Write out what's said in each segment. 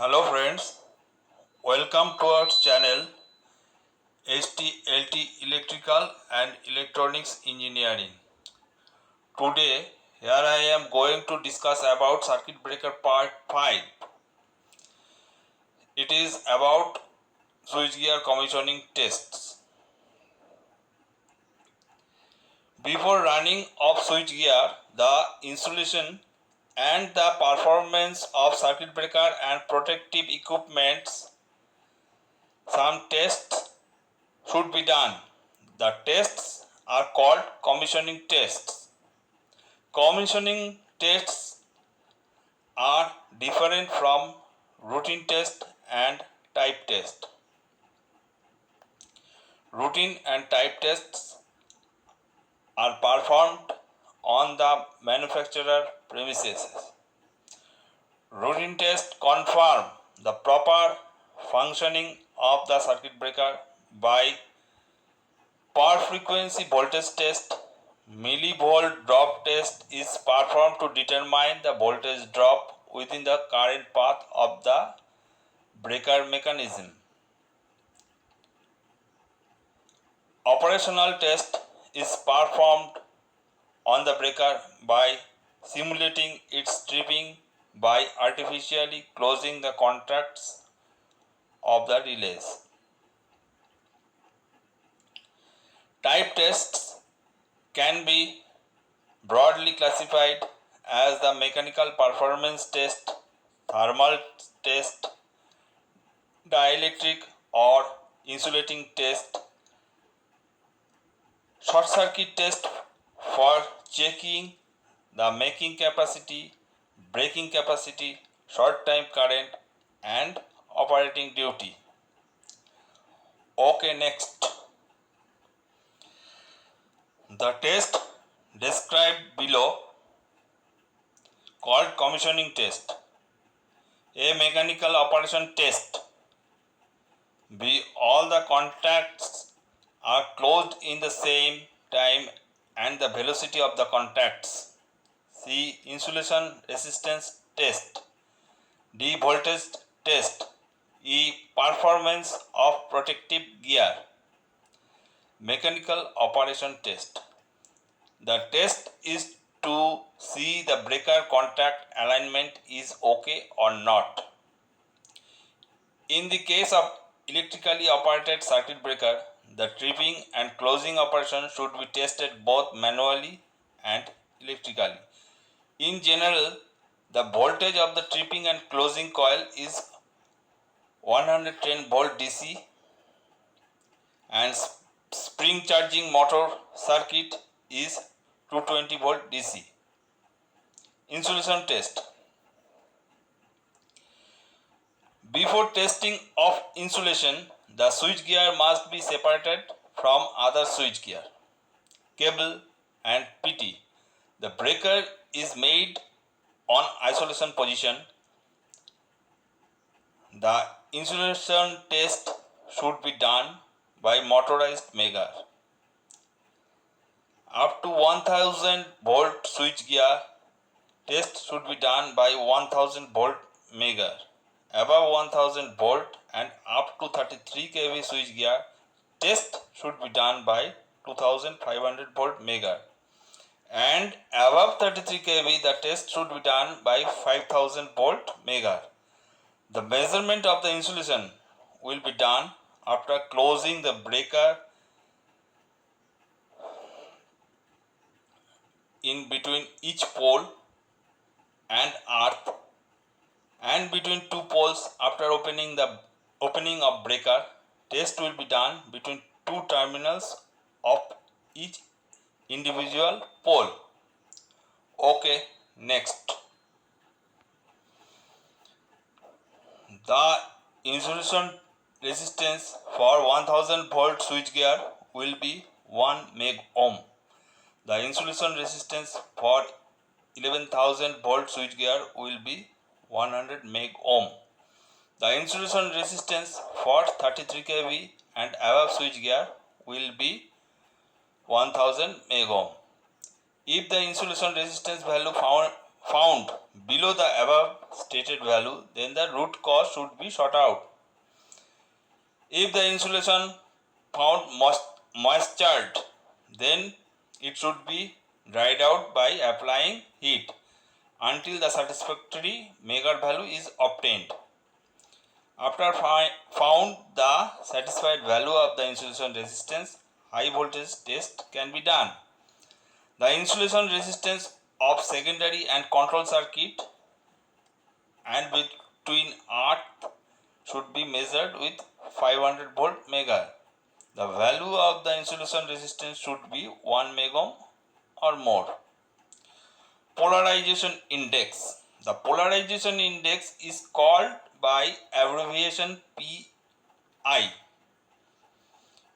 Hello friends, welcome to our channel HTLT Electrical and Electronics Engineering. Today here I am going to discuss about circuit breaker part 5. It is about switchgear commissioning tests. Before running of switchgear, the insulation and the performance of circuit breaker and protective equipments, some tests should be done. The tests are called commissioning tests. Commissioning tests are different from routine test and type test. Routine and type tests are performed on the manufacturer premises. Routine tests confirm the proper functioning of the circuit breaker by per frequency voltage test. Millivolt drop test is performed to determine the voltage drop within the current path of the breaker mechanism. Operational test is performed on the breaker by simulating its tripping by artificially closing the contacts of the relays. Type tests can be broadly classified as the mechanical performance test, thermal test, dielectric or insulating test, short circuit test for checking the making capacity, braking capacity, short time current and operating duty. Okay, next. The test described below called commissioning test. A mechanical operation test. B. All the contacts are closed in the same time and the velocity of the contacts. C. Insulation resistance test. D. Voltage test. E. Performance of protective gear. Mechanical operation test. The test is to see the breaker contact alignment is okay or not. In the case of electrically operated circuit breaker, the tripping and closing operation should be tested both manually and electrically. In general, the voltage of the tripping and closing coil is 110 volt DC and spring charging motor circuit is 220 volt DC. Insulation test. Before testing of insulation, the switchgear must be separated from other switchgear, cable and PT. The breaker is made on isolation position. The insulation test should be done by motorized megger. Up to 1000 volt switchgear test should be done by 1000 volt megger. Above 1000 volt and up to 33 kV switchgear test should be done by 2500 volt megger, and above 33 kV the test should be done by 5000 volt megger. The measurement of the insulation will be done after closing the breaker in between each pole and earth and between two poles. After opening of breaker, test will be done between two terminals of each individual pole. Okay, next. The insulation resistance for 1000 volt switchgear will be 1 meg ohm. The insulation resistance for 11000 volt switchgear will be 100 meg ohm. The insulation resistance for 33 kV and above switchgear will be 1000 meg ohm. If the insulation resistance value found below the above stated value, then the root cause should be sought out. If the insulation found moistured, then it should be dried out by applying heat until the satisfactory Megger value is obtained. After found the satisfied value of the insulation resistance, high voltage test can be done. The insulation resistance of secondary and control circuit and between earth should be measured with 500 volt Megger. The value of the insulation resistance should be 1 megohm or more. Polarization index. The polarization index is called by abbreviation PI.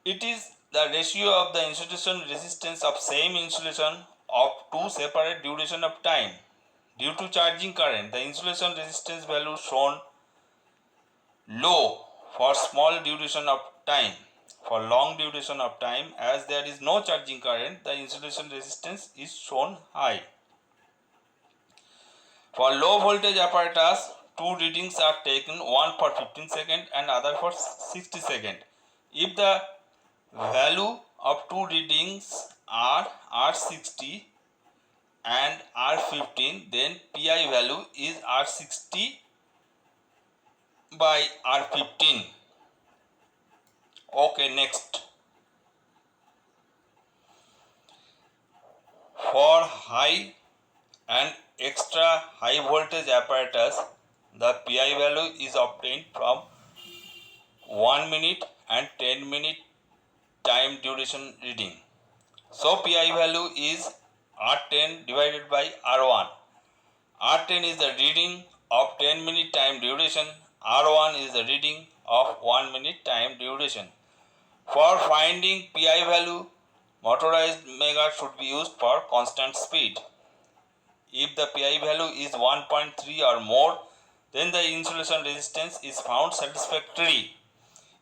It is the ratio of the insulation resistance of same insulation of two separate duration of time. Due to charging current, the insulation resistance value shown low for small duration of time. For long duration of time, as there is no charging current, the insulation resistance is shown high. For low voltage apparatus, two readings are taken, one for 15 seconds and other for 60 seconds. If the value of two readings are R60 and R15, then PI value is R60 by R15. Okay, next. For high and extra high voltage apparatus, the PI value is obtained from 1 minute and 10 minute time duration reading. So PI value is R10 divided by R1. R10 is the reading of 10 minute time duration. R1 is the reading of 1 minute time duration. For finding PI value, motorized Megger should be used for constant speed. If the PI value is 1.3 or more, then the insulation resistance is found satisfactory.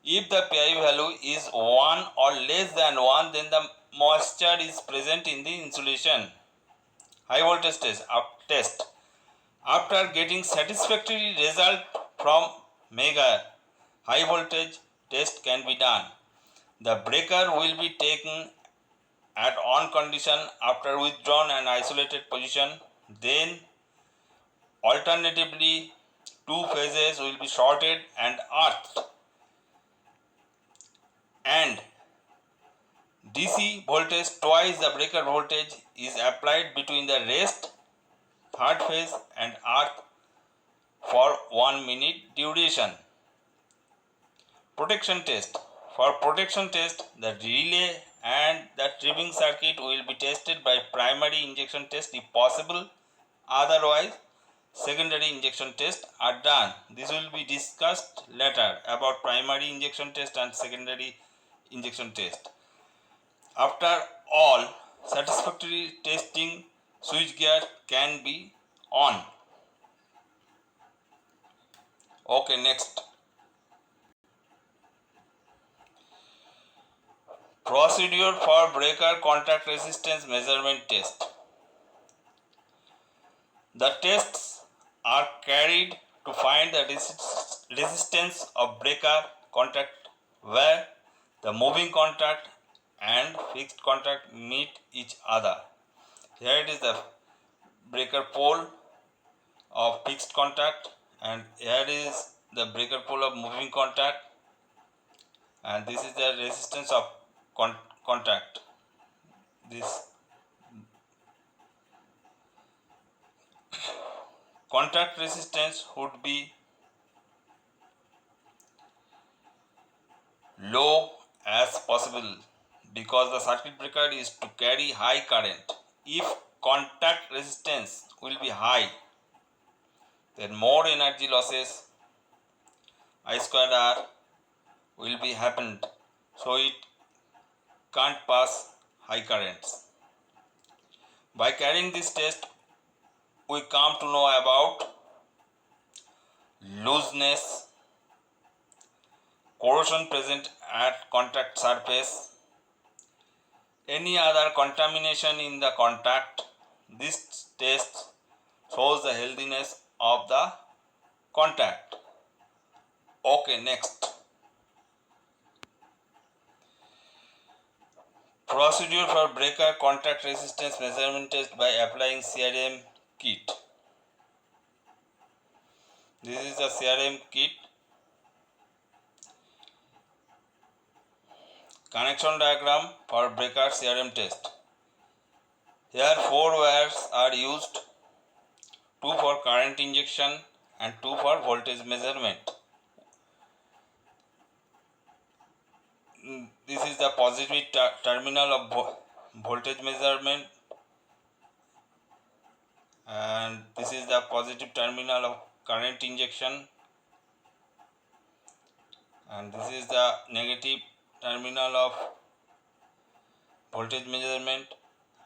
If the PI value is 1 or less than 1, then the moisture is present in the insulation. High voltage test. After getting satisfactory result from Megger, high voltage test can be done. The breaker will be taken at on condition after withdrawn and isolated position. Then alternatively, two phases will be shorted and earthed, and DC voltage twice the breaker voltage is applied between the rest, third phase and earth for 1 minute duration. Protection test. For protection test, the relay and the tripping circuit will be tested by primary injection test if possible. Otherwise, secondary injection tests are done. This will be discussed later about primary injection test and secondary injection test. After all satisfactory testing, switchgear can be on. Okay, next. Procedure for breaker contact resistance measurement test. The tests are carried to find the resistance of breaker contact where the moving contact and fixed contact meet each other. Here it is the breaker pole of fixed contact, and here is the breaker pole of moving contact, and this is the resistance of contact. This contact resistance would be low as possible because the circuit breaker is to carry high current. If contact resistance will be high, then more energy losses I squared R will be happened, so it can't pass high currents. By carrying this test, we come to know about looseness, corrosion present at contact surface, any other contamination in the contact. This test shows the healthiness of the contact. Okay, next. Procedure for breaker contact resistance measurement test by applying CRM kit. This is the CRM kit. Connection diagram for breaker CRM test. Here 4 wires are used, 2 for current injection and 2 for voltage measurement. This is the positive terminal of voltage measurement, and this is the positive terminal of current injection, and this is the negative terminal of voltage measurement,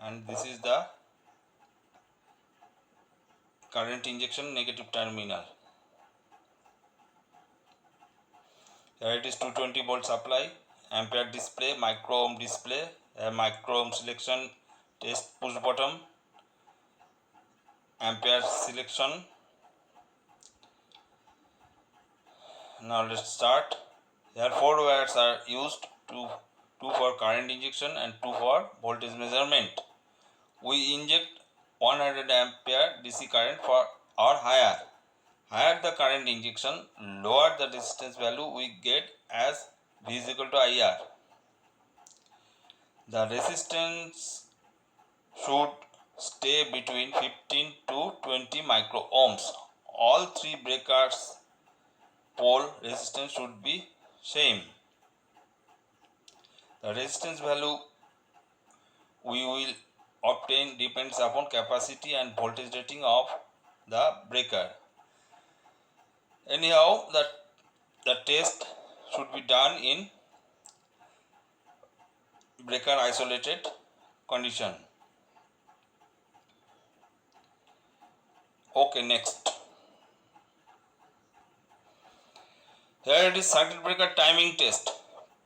and this is the current injection negative terminal. Here it is 220 volt supply, ampere display, micro ohm display, micro ohm selection test push button, ampere selection. Now let's start. Here 4 wires are used, 2 for current injection and 2 for voltage measurement. We inject 100 ampere DC current for or higher. Higher the current injection, lower the resistance value we get as V is equal to IR. The resistance should stay between 15 to 20 micro ohms. All 3 breakers pole resistance should be same. The resistance value we will obtain depends upon capacity and voltage rating of the breaker. Anyhow, the test should be done in breaker isolated condition. Okay, next. Here it is circuit breaker timing test.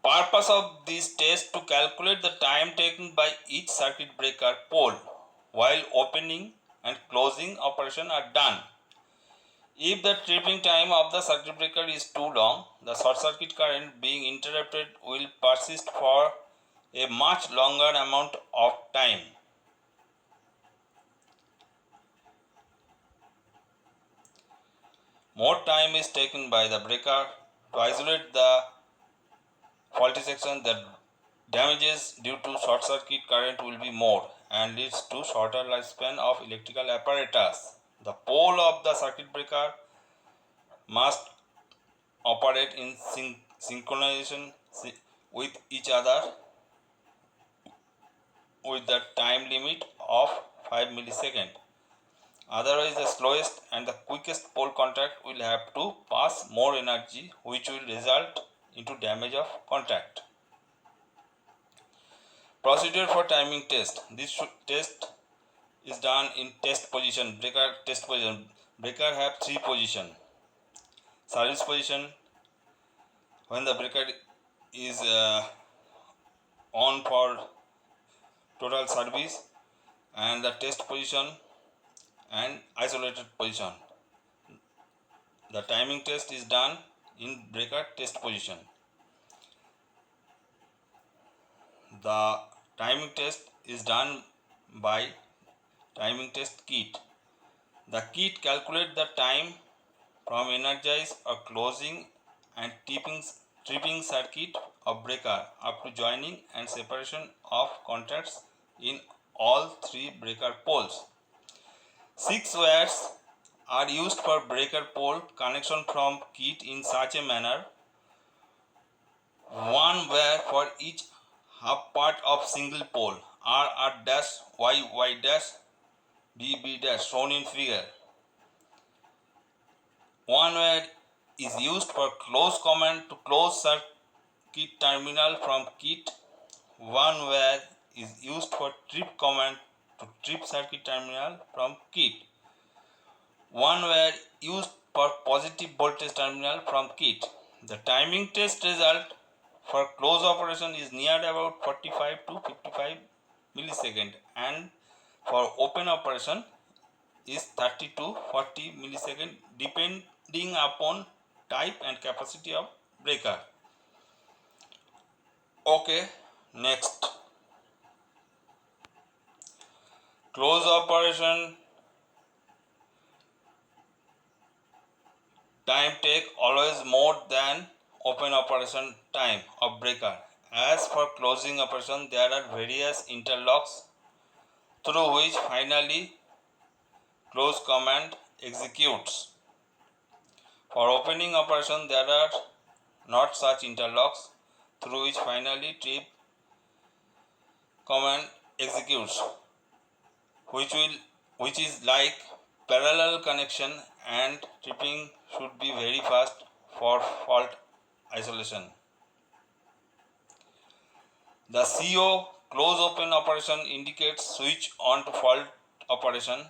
Purpose of this test to calculate the time taken by each circuit breaker pole while opening and closing operation are done. If the tripping time of the circuit breaker is too long, the short circuit current being interrupted will persist for a much longer amount of time. More time is taken by the breaker to isolate the faulty section. The damages due to short circuit current will be more and leads to shorter lifespan of electrical apparatus. The pole of the circuit breaker must operate in synchronization with each other with the time limit of 5 milliseconds. Otherwise, the slowest and the quickest pole contact will have to pass more energy, which will result into damage of contact. Procedure for timing test. This test is done in test position, breaker test position. Breaker have 3 position. Service position, when the breaker is on for total service, and the test position and isolated position. The timing test is done in breaker test position. The timing test is done by timing test kit. The kit calculates the time from energize or closing and tripping circuit of breaker up to joining and separation of contacts in all 3 breaker poles. 6 wires are used for breaker pole connection from kit in such a manner: 1 wire for each half part of single pole, R dash, Y dash, B dash, shown in figure. 1 wire is used for close command to close circuit terminal from kit. 1 wire is used for trip command to trip circuit terminal from kit. 1 wire used for positive voltage terminal from kit. The timing test result for close operation is near about 45 to 55 millisecond, and for open operation is 30 to 40 millisecond depending upon type and capacity of breaker. Okay, next. Close operation time take always more than open operation time of breaker. As for closing operation, there are various interlocks through which finally close command executes. For opening operation, there are not such interlocks through which finally trip command executes, which is like parallel connection, and tripping should be very fast for fault isolation. The CO close open operation indicates switch on to fault operation.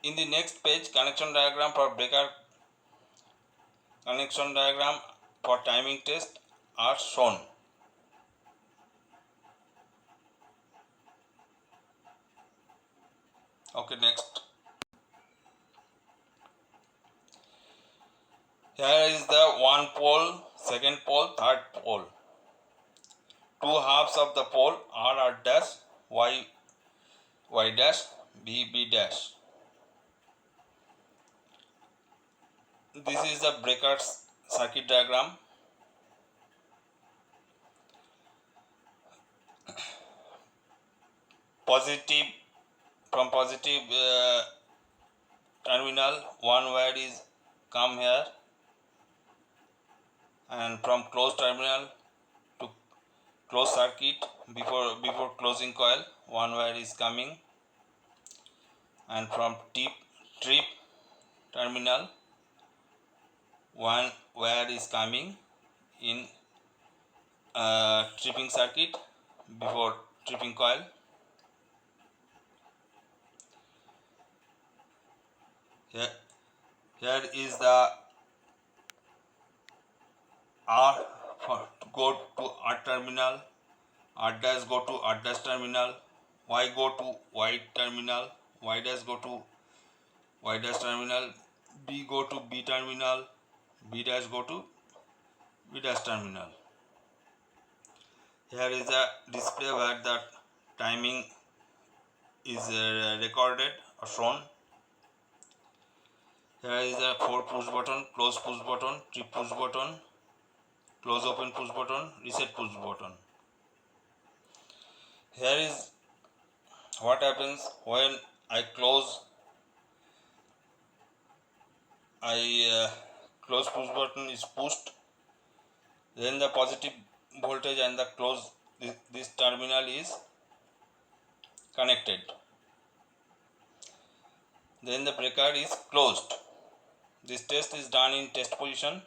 In the next page, connection diagram for breaker connection diagram for timing test are shown. Okay, next. Here is the one pole, second pole, third pole. Two halves of the pole R dash, Y dash, B dash. This is the breaker's circuit diagram. Positive, from positive terminal, one wire is come here, and from closed terminal to closed circuit, before closing coil, one wire is coming, and from trip terminal, one wire is coming in tripping circuit before tripping coil. Here is the R for to go to R terminal, R dash go to R dash terminal, Y go to Y terminal, Y dash go to Y dash terminal, B go to B terminal, B dash go to B dash terminal. Here is a display where the timing is recorded or shown. Here is a 4 push button, close push button, trip push button, close open push button, reset push button. Here is what happens when I close push button is pushed, then the positive voltage and the close this terminal is connected, then the breaker is closed. This test is done in test position,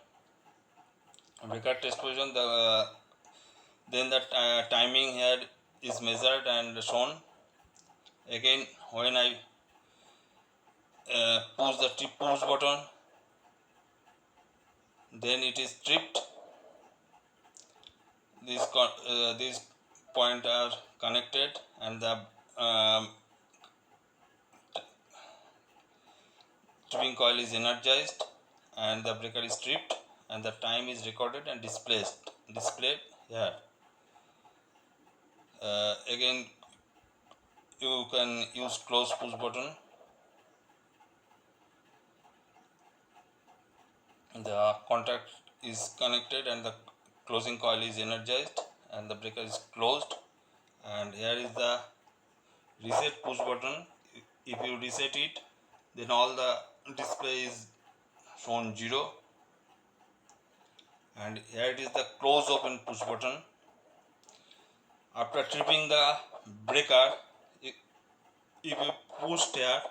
breaker test position. Then the timing here is measured and shown. Again, when I push the trip push button, then it is tripped. These points are connected, and the tripping coil is energized, and the breaker is tripped, and the time is recorded and displayed here. Again, you can use close push button. The contact is connected and the closing coil is energized and the breaker is closed. And here is the reset push button. If you reset it, then all the display is shown 0. And here it is the close open push button. After tripping the breaker, if you push here,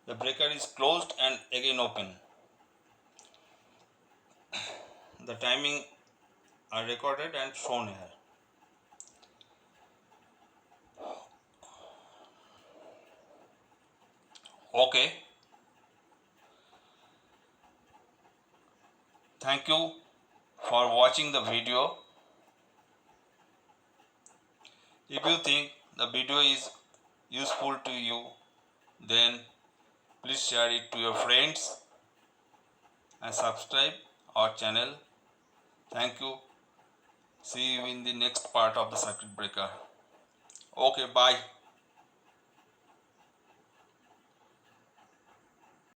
the breaker is closed and again open. The timing are recorded and shown here. Okay. Thank you for watching the video. If you think the video is useful to you, then please share it to your friends and subscribe our channel. Thank you. See you in the next part of the circuit breaker. Okay, bye.